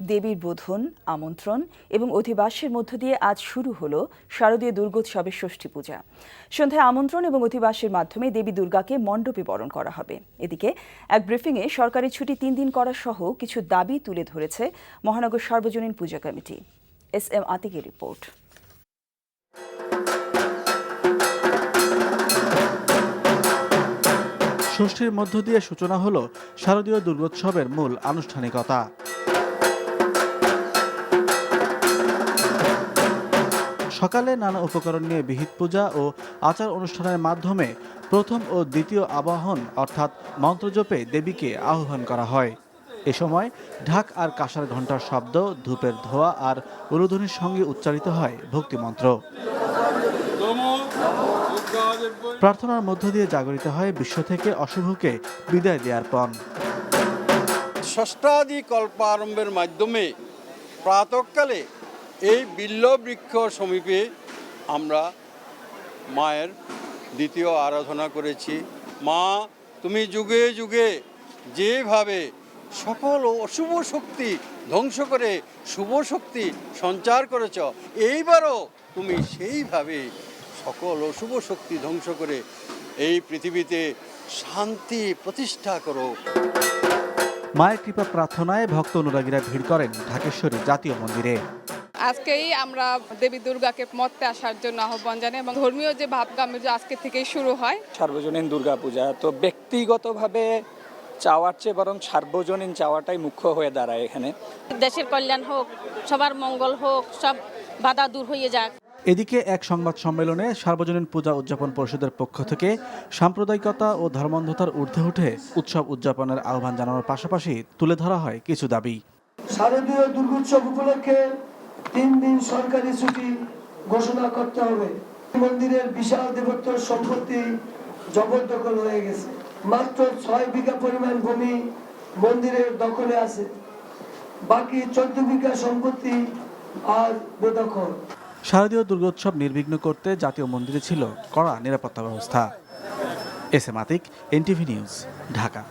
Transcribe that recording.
দেবীর বোধন, আমন্ত্রণ এবং অধিবাসের মধ্য দিয়ে আজ শুরু হলো শারদীয় দুর্গোৎসবের ষষ্ঠী পূজা। সন্ধ্যায় আমন্ত্রণ এবং অধিবাসের মাধ্যমে দেবী দুর্গাকে মণ্ডপে বরণ করা হবে। এদিকে এক ব্রিফিংয়ে সরকারি ছুটি 3 দিন করা সহ কিছু দাবি তুলে ধরেছে মহানগর সর্বজনীন পূজা কমিটি। SM আতিকের রিপোর্ট। ষষ্ঠীর মধ্য দিয়ে সূচনা হলো শারদীয় দুর্গোৎসবের মূল আনুষ্ঠানিকতা। সকালে নানা উপকরণ নিয়ে বিহিত পূজা ও আচার অনুষ্ঠানের মাধ্যমে প্রথম ও দ্বিতীয় আবাহন অর্থাৎ মন্ত্রজপে দেবীকে আহ্বান করা হয়। এ সময় ঢাক আর কাঁসার ঘণ্টার শব্দ, ধূপের ধোঁয়া আর উলুধ্বনির সঙ্গে উচ্চারিত হয় ভক্তিমন্ত্র। প্রার্থনার মধ্য দিয়ে জাগরিত হয় বিশ্ব থেকে অশুভকে বিদায় দেওয়ার পণ। ষষ্ঠাদি কল্পারম্ভের মাধ্যমে প্রাতঃকালে এই বিল্ল বৃক্ষ সমীপে আমরা মায়ের দ্বিতীয় আরাধনা করেছি। মা, তুমি যুগে যুগে যেভাবে সকল অশুভ শক্তি ধ্বংস করে শুভ শক্তি সঞ্চার করেছ, এইবারও তুমি সেইভাবে সকল অশুভ শক্তি ধ্বংস করে এই পৃথিবীতে শান্তি প্রতিষ্ঠা করো। মায়ের কৃপা প্রার্থনায় ভক্ত অনুরাগীরা ভিড় করেন ঢাকেশ্বরী জাতীয় মন্দিরে। আজকেই আমরা দেবী দুর্গাকে মর্তে আসার জন্য আহ্বান জানাই এবং ধর্মীয় যে ভাবগাম্ভীর্য আজকে থেকেই শুরু হয়। সার্বজনীন দুর্গাপূজা তো ব্যক্তিগতভাবে চাওয়ার চেয়ে বরং সার্বজনীন চাওয়াটাই মুখ্য হয়ে দাঁড়ায় এখানে। দেশের কল্যাণ হোক, সবার মঙ্গল হোক, সব বাধা দূর হয়ে যাক। এদিকে এক সংবাদ সম্মেলনে সার্বজনীন পূজা উদযাপন পরিষদের পক্ষ থেকে সাম্প্রদায়িকতা ও ধর্মান্ধতার ঊর্ধ্বে উঠে উৎসব উদযাপনের আহ্বান জানানোর পাশাপাশি তুলে ধরা হয় কিছু দাবি। শারদীয় দুর্গোৎসব উপলক্ষে 3 দিন সরকারি ছুটি ঘোষণা করতে হবে। মন্দিরের বিশাল দেবত্ব সম্পত্তি জবরদখল হয়ে গেছে। মাত্র 6 বিঘা পরিমাণ ভূমি মন্দিরের দখলে আছে, বাকি 14 বিঘা সম্পত্তি আর বেদখল। শারদীয় দুর্গোৎসব নির্বিঘ্ন করতে জাতীয় মন্দিরে ছিল কড়া নিরাপত্তা ব্যবস্থা। SM Atik, NTV news, Dhaka.